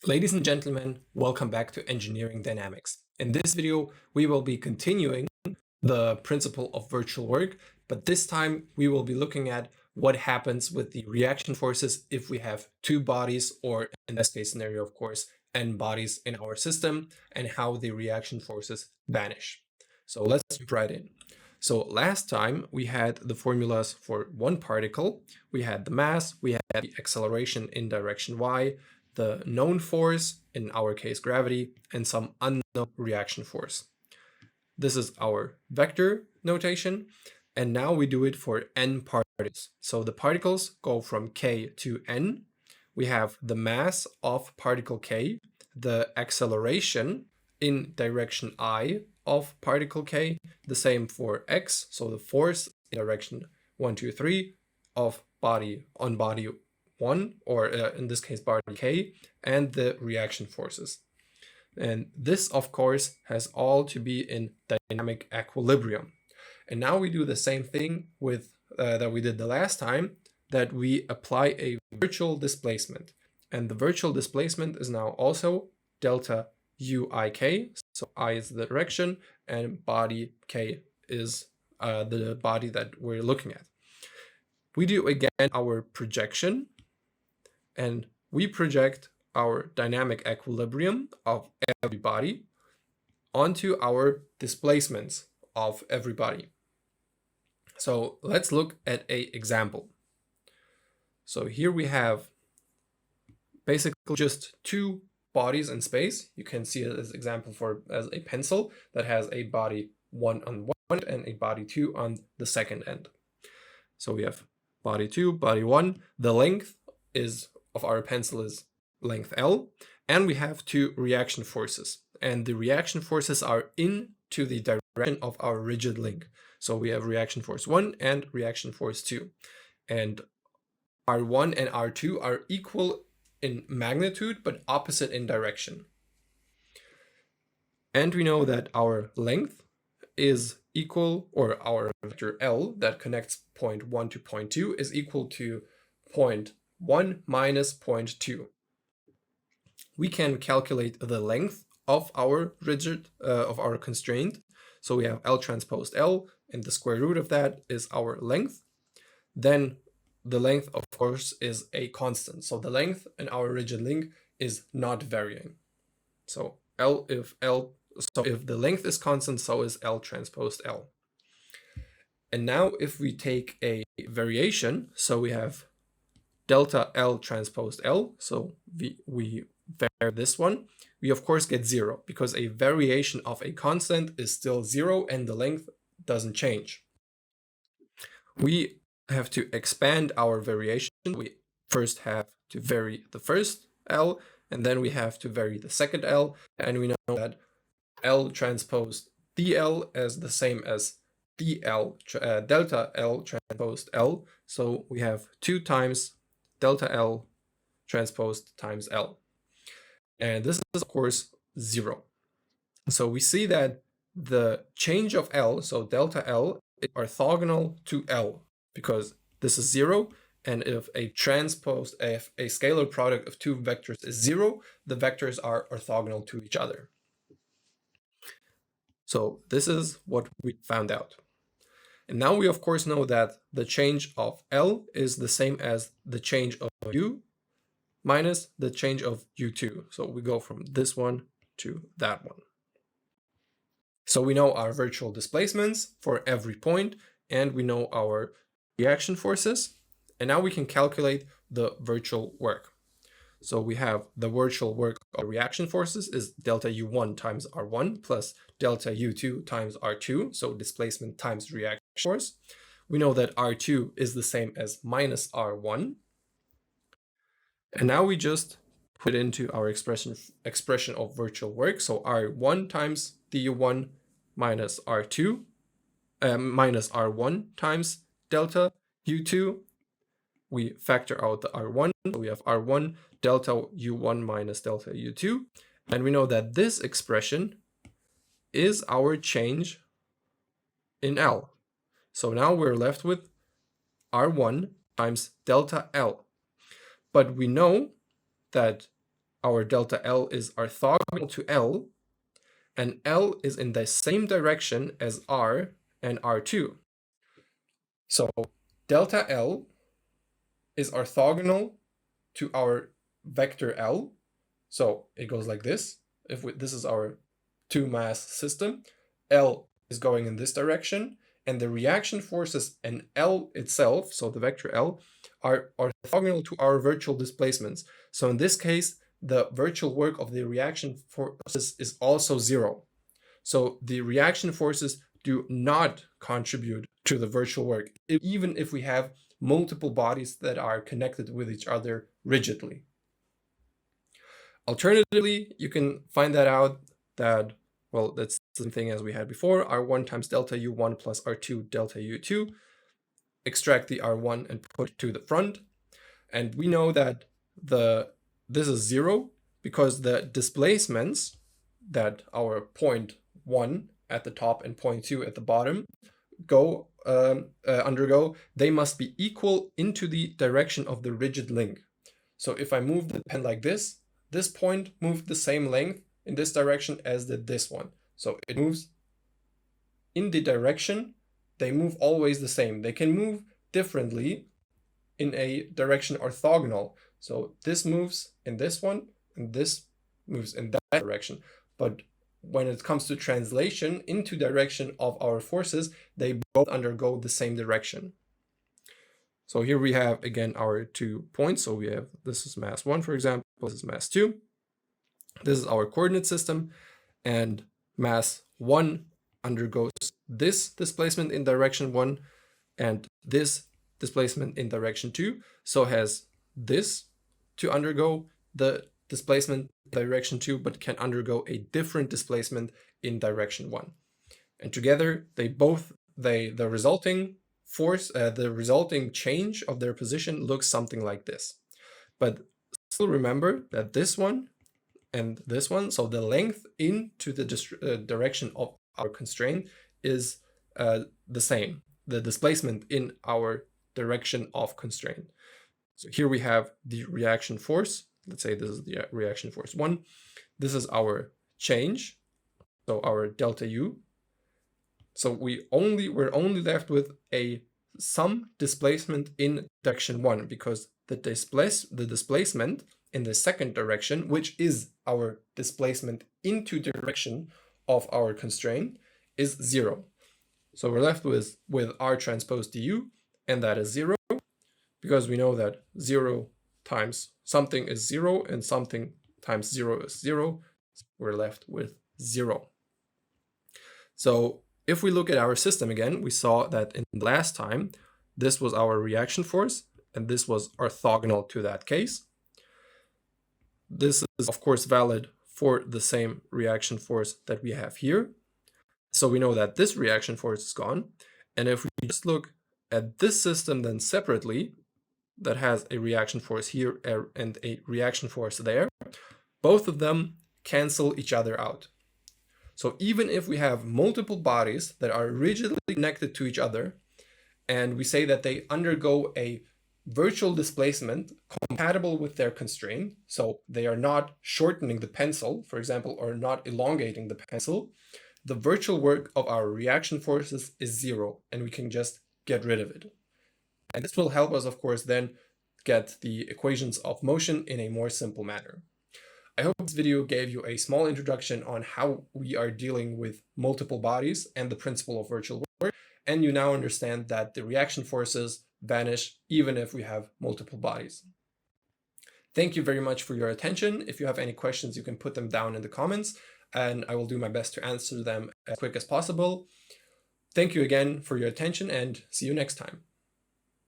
Ladies and gentlemen, welcome back to Engineering Dynamics. In this video, we will be continuing the principle of virtual work, but this time we will be looking at what happens with the reaction forces if we have two bodies, or in this case scenario, of course, n bodies in our system, and how the reaction forces vanish. So let's jump right in. So last time we had the formulas for one particle. We had the mass, we had the acceleration in direction y, the known force, in our case gravity, and some unknown reaction force. This is our vector notation, and now we do it for n particles. So the particles go from k to n. We have the mass of particle k, the acceleration in direction I of particle k, the same for x, so the force in direction 1, 2, 3 of body on body 1, or in this case body k, and the reaction forces. And this, of course, has all to be in dynamic equilibrium. And now we do the same thing with that we did the last time, that we apply a virtual displacement. And the virtual displacement is now also delta uik. So I is the direction and body k is the body that we're looking at. We do again our projection, and we project our dynamic equilibrium of every body onto our displacements of every body. So let's look at an example. So here we have basically just two bodies in space. You can see it as an example as a pencil that has a body 1 on one end and a body 2 on the second end. So we have body 2, body 1. The length of our pencil is length L, and we have two reaction forces, and the reaction forces are into the direction of our rigid link. So we have reaction force 1 and reaction force 2, and R1 and R2 are equal in magnitude but opposite in direction. And we know that our length is equal, or our vector L that connects point 1 to point 2 is equal to point 1 minus point 2. We can calculate the length of our rigid, of our constraint. So we have L transposed L, and the square root of that is our length. Then the length, of course, is a constant. So the length in our rigid link is not varying. So if the length is constant, so is L transposed L. And now if we take a variation, so we have delta L transposed L, so we vary this one, we of course get 0, because a variation of a constant is still 0 and the length doesn't change. We have to expand our variation. We first have to vary the first L, and then we have to vary the second L, and we know that L transposed dl is the same as dl delta L transposed L, so we have 2 times delta L transposed times L. And this is, of course, 0. So we see that the change of L, so delta L, is orthogonal to L, because this is 0, and if a scalar product of two vectors is 0, the vectors are orthogonal to each other. So this is what we found out. And now we of course know that the change of L is the same as the change of U minus the change of U2. So we go from this one to that one. So we know our virtual displacements for every point, and we know our reaction forces. And now we can calculate the virtual work. So we have the virtual work of reaction forces is delta U1 times R1 plus delta U2 times R2, so displacement times reaction force. We know that R2 is the same as minus R1. And now we just put into our expression of virtual work. So R1 times du1 minus R2 minus R1 times delta U2. We factor out the R1, so we have R1 delta U1 minus delta U2, and we know that this expression is our change in L. So now we're left with R1 times delta L. But we know that our delta L is orthogonal to L, and L is in the same direction as R and R2. So delta L is orthogonal to our vector L. So it goes like this. This is our two mass system, L is going in this direction, and the reaction forces and L itself, so the vector L, are orthogonal to our virtual displacements. So in this case, the virtual work of the reaction forces is also zero. So the reaction forces do not contribute to the virtual work, even if we have multiple bodies that are connected with each other rigidly. Alternatively, you can find that out that, well, that's the same thing as we had before, R1 times delta U1 plus R2 delta U2. Extract the R1 and put it to the front. And we know that this is zero because the displacements that our point 1 at the top and point 2 at the bottom undergo, they must be equal into the direction of the rigid link. So if I move the pen like this point moved the same length in this direction as did this one. So it moves in the direction, they move always the same. They can move differently in a direction orthogonal. So this moves in this one, and this moves in that direction. But when it comes to translation into direction of our forces, they both undergo the same direction. So here we have, again, our 2 points. So we have, this is mass 1, for example, this is mass 2. This is our coordinate system, and mass 1 undergoes this displacement in direction 1, and this displacement in direction 2. So has this to undergo the displacement in direction 2, but can undergo a different displacement in direction 1. And together, the resulting force, the resulting change of their position looks something like this. But still remember that this one and this one, so the length into the direction of our constraint is the same, the displacement in our direction of constraint. So here we have the reaction force. Let's say this is the reaction force 1. This is our change, so our delta U. So we're only left with some displacement in direction 1, because the displacement in the second direction, which is our displacement into direction of our constraint, is 0. So we're left with R transpose du, and that is 0, because we know that 0 times something is 0 and something times 0 is 0. We're left with 0. So if we look at our system again, we saw that in the last time, this was our reaction force, and this was orthogonal to that case. This is, of course, valid for the same reaction force that we have here. So we know that this reaction force is gone. And if we just look at this system then separately, that has a reaction force here and a reaction force there, both of them cancel each other out. So even if we have multiple bodies that are rigidly connected to each other, and we say that they undergo a virtual displacement compatible with their constraint, so they are not shortening the pencil, for example, or not elongating the pencil, the virtual work of our reaction forces is 0, and we can just get rid of it. And this will help us, of course, then get the equations of motion in a more simple manner. I hope this video gave you a small introduction on how we are dealing with multiple bodies and the principle of virtual work, and you now understand that the reaction forces vanish even if we have multiple bodies. Thank you very much for your attention. If you have any questions, you can put them down in the comments, and I will do my best to answer them as quick as possible. Thank you again for your attention, and see you next time.